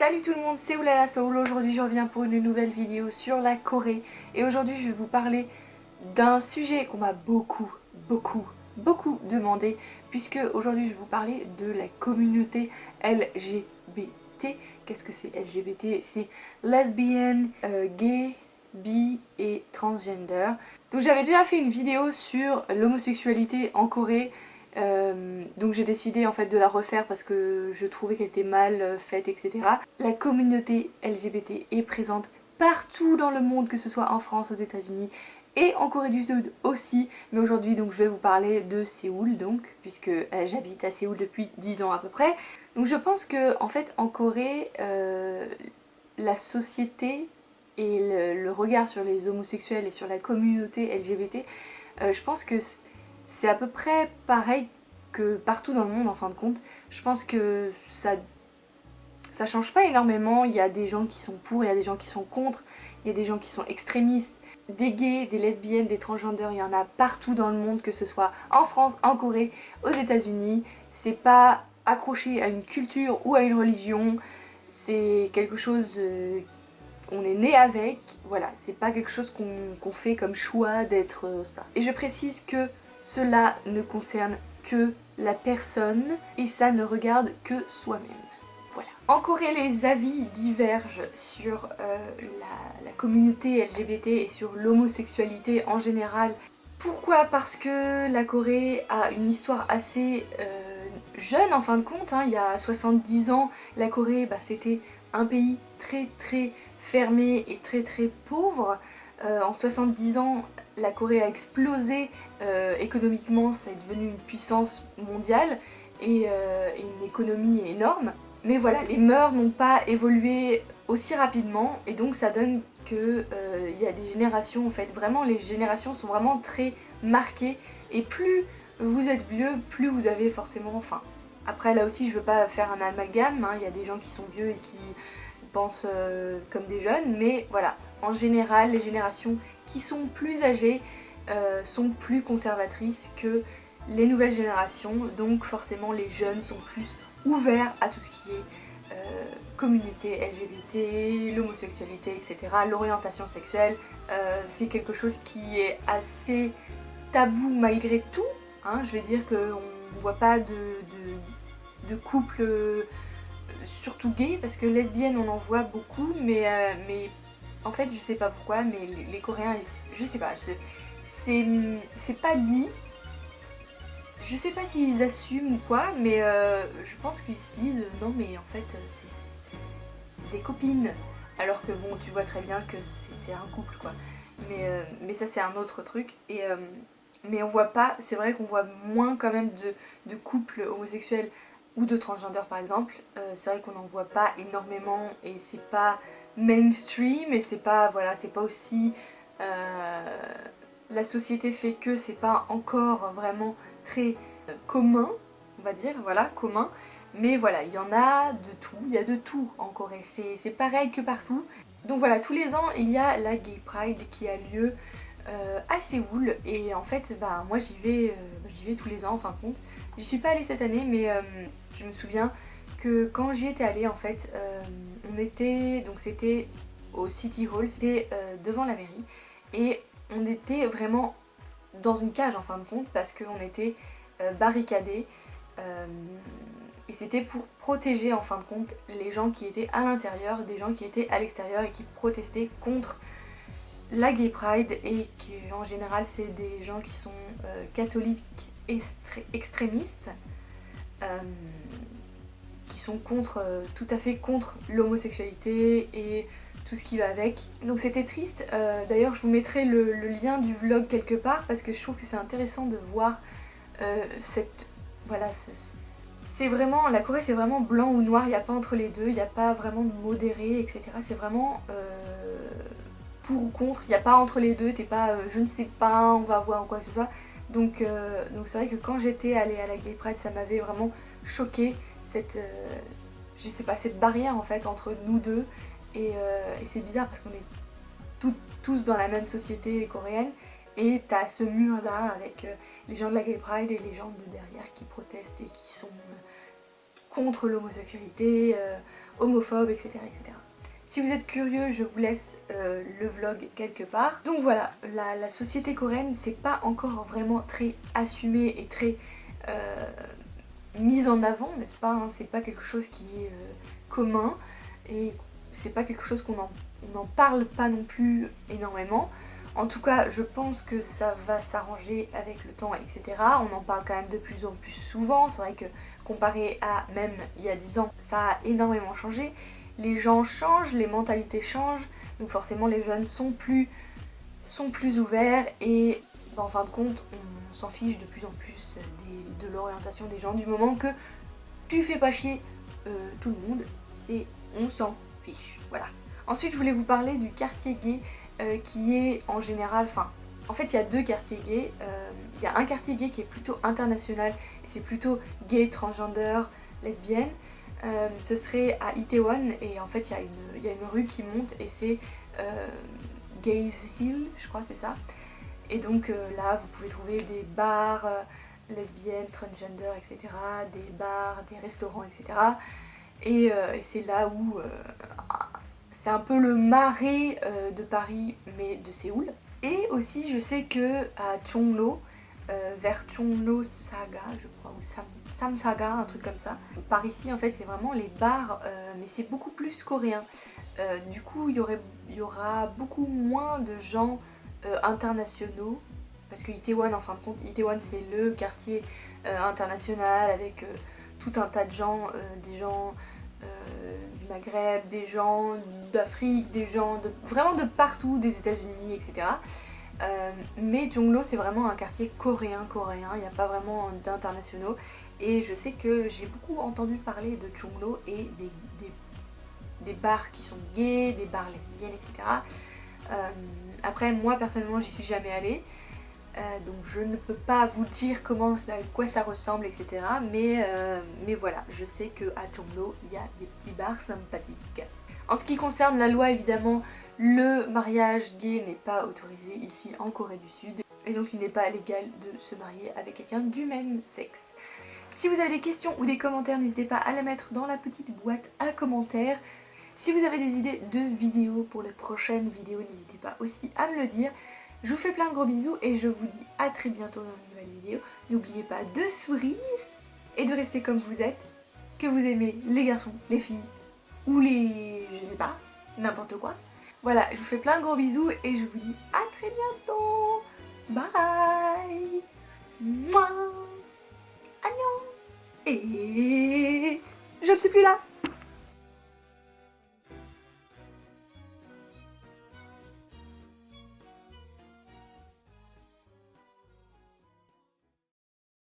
Salut tout le monde, c'est Oulala Soul. Aujourd'hui je reviens pour une nouvelle vidéo sur la Corée. Et aujourd'hui je vais vous parler d'un sujet qu'on m'a beaucoup demandé. Puisque aujourd'hui je vais vous parler de la communauté LGBT. Qu'est-ce que c'est LGBT? C'est lesbienne, gay, bi et transgender. Donc j'avais déjà fait une vidéo sur l'homosexualité en Corée. Donc j'ai décidé en fait de la refaire parce que je trouvais qu'elle était mal faite, etc. La communauté LGBT est présente partout dans le monde, que ce soit en France, aux États-Unis et en Corée du Sud aussi. Mais aujourd'hui donc je vais vous parler de Séoul, donc puisque j'habite à Séoul depuis 10 ans à peu près. Donc je pense que en fait en Corée la société et le regard sur les homosexuels et sur la communauté LGBT, je pense que c'est à peu près pareil que partout dans le monde en fin de compte. Je pense que ça change pas énormément. Il y a des gens qui sont pour, il y a des gens qui sont contre, il y a des gens qui sont extrémistes. Des gays, des lesbiennes, des transgenders, il y en a partout dans le monde, que ce soit en France, en Corée, aux États-Unis. C'est pas accroché à une culture ou à une religion, c'est quelque chose on est né avec, voilà, c'est pas quelque chose qu'on fait comme choix d'être ça. Et je précise que cela ne concerne que la personne et ça ne regarde que soi-même. Voilà. En Corée, les avis divergent sur la communauté LGBT et sur l'homosexualité en général. Pourquoi? Parce que la Corée a une histoire assez jeune en fin de compte, hein. Il y a 70 ans, la Corée, c'était un pays très fermé et très pauvre. En 70 ans, la Corée a explosé économiquement, c'est devenu une puissance mondiale et une économie énorme. Mais voilà, les mœurs n'ont pas évolué aussi rapidement et donc ça donne que y a des générations, en fait, vraiment les générations sont vraiment très marquées et plus vous êtes vieux, plus vous avez forcément faim. Après là aussi je veux pas faire un amalgame, hein, il y a des gens qui sont vieux et qui pensent comme des jeunes, mais voilà, en général les générations qui sont plus âgées sont plus conservatrices que les nouvelles générations, donc forcément les jeunes sont plus ouverts à tout ce qui est communauté LGBT, l'homosexualité, etc. L'orientation sexuelle, c'est quelque chose qui est assez tabou malgré tout, hein. Je vais dire qu'on ne voit pas de couple surtout gay, parce que lesbienne on en voit beaucoup, mais en fait je sais pas pourquoi, mais les Coréens, je sais pas, c'est pas dit. Je sais pas s'ils assument ou quoi, mais je pense qu'ils se disent non mais en fait c'est des copines. Alors que bon, tu vois très bien que c'est un couple quoi. Mais ça c'est un autre truc. Mais on voit pas, c'est vrai qu'on voit moins quand même de couples homosexuels ou de transgender par exemple. C'est vrai qu'on n'en voit pas énormément et c'est pas mainstream et c'est pas, voilà, c'est pas aussi... la société fait que c'est pas encore vraiment très commun, on va dire, voilà, commun. Mais voilà, il y en a de tout, il y a de tout en Corée, c'est pareil que partout. Donc voilà, tous les ans il y a la Gay Pride qui a lieu à Séoul et en fait moi j'y vais tous les ans en fin de compte. J'y suis pas allée cette année mais je me souviens que quand j'y étais allée en fait on était, donc c'était au City Hall, c'était devant la mairie et on était vraiment dans une cage en fin de compte parce qu'on était barricadés et c'était pour protéger en fin de compte les gens qui étaient à l'intérieur des gens qui étaient à l'extérieur et qui protestaient contre la Gay Pride et qu'en général c'est des gens qui sont catholiques extrémistes qui sont contre, tout à fait contre l'homosexualité et tout ce qui va avec. Donc c'était triste, d'ailleurs je vous mettrai le lien du vlog quelque part parce que je trouve que c'est intéressant de voir cette... Voilà, c'est vraiment... La Corée c'est vraiment blanc ou noir, il n'y a pas entre les deux, il n'y a pas vraiment de modéré, etc. C'est vraiment pour ou contre, il n'y a pas entre les deux, t'es pas je ne sais pas, on va voir ou quoi que ce soit. Donc c'est vrai que quand j'étais allée à la Gay Pride, ça m'avait vraiment choquée cette... je sais pas, cette barrière en fait entre nous deux. Et c'est bizarre parce qu'on est tous dans la même société coréenne et t'as ce mur là avec les gens de la Gay Pride et les gens de derrière qui protestent et qui sont contre l'homosexualité, homophobes, etc. etc. Si vous êtes curieux, je vous laisse le vlog quelque part. Donc voilà, la société coréenne, c'est pas encore vraiment très assumé et très mise en avant, n'est-ce pas, hein? C'est pas quelque chose qui est commun et c'est pas quelque chose qu'on n'en parle pas non plus énormément. En tout cas, je pense que ça va s'arranger avec le temps, etc. On en parle quand même de plus en plus souvent. C'est vrai que comparé à même il y a 10 ans, ça a énormément changé. Les gens changent, les mentalités changent, donc forcément les jeunes sont plus ouverts et en fin de compte on s'en fiche de plus en plus de l'orientation des gens du moment que tu fais pas chier tout le monde, on s'en fiche, voilà. Ensuite je voulais vous parler du quartier gay qui est en général, en fait il y a deux quartiers gays, il y a un quartier gay qui est plutôt international et c'est plutôt gay, transgender, lesbienne. Ce serait à Itaewon et en fait il y a une rue qui monte et c'est Gays Hill, je crois c'est ça. Et donc là vous pouvez trouver des bars lesbiennes, transgender, etc. Des bars, des restaurants, etc. Et c'est là où c'est un peu le Marais de Paris mais de Séoul. Et aussi je sais que à Chonglo, vers Chonglo Saga je crois, ou Samsaga, un truc comme ça. Par ici en fait c'est vraiment les bars mais c'est beaucoup plus coréen. Du coup il y aura beaucoup moins de gens internationaux parce que Itaewon, en fin de compte, Itaewon c'est le quartier international avec tout un tas de gens, des gens du Maghreb, des gens d'Afrique, des gens vraiment de partout, des États-Unis, etc. Mais Jonglo c'est vraiment un quartier coréen, il n'y a pas vraiment d'internationaux et je sais que j'ai beaucoup entendu parler de Jonglo et des bars qui sont gays, des bars lesbiennes, etc. Après moi personnellement j'y suis jamais allée, donc je ne peux pas vous dire à quoi ça ressemble, etc. Mais voilà, je sais qu'à Jonglo il y a des petits bars sympathiques. En ce qui concerne la loi, évidemment, le mariage gay n'est pas autorisé ici en Corée du Sud et donc il n'est pas légal de se marier avec quelqu'un du même sexe. Si vous avez des questions ou des commentaires, n'hésitez pas à les mettre dans la petite boîte à commentaires. Si vous avez des idées de vidéos pour les prochaines vidéos, n'hésitez pas aussi à me le dire. Je vous fais plein de gros bisous et je vous dis à très bientôt dans une nouvelle vidéo. N'oubliez pas de sourire et de rester comme vous êtes, que vous aimez les garçons, les filles ou je sais pas, n'importe quoi. Voilà, je vous fais plein de gros bisous et je vous dis à très bientôt. Bye. Mouah. Annyeong. Et je ne suis plus là.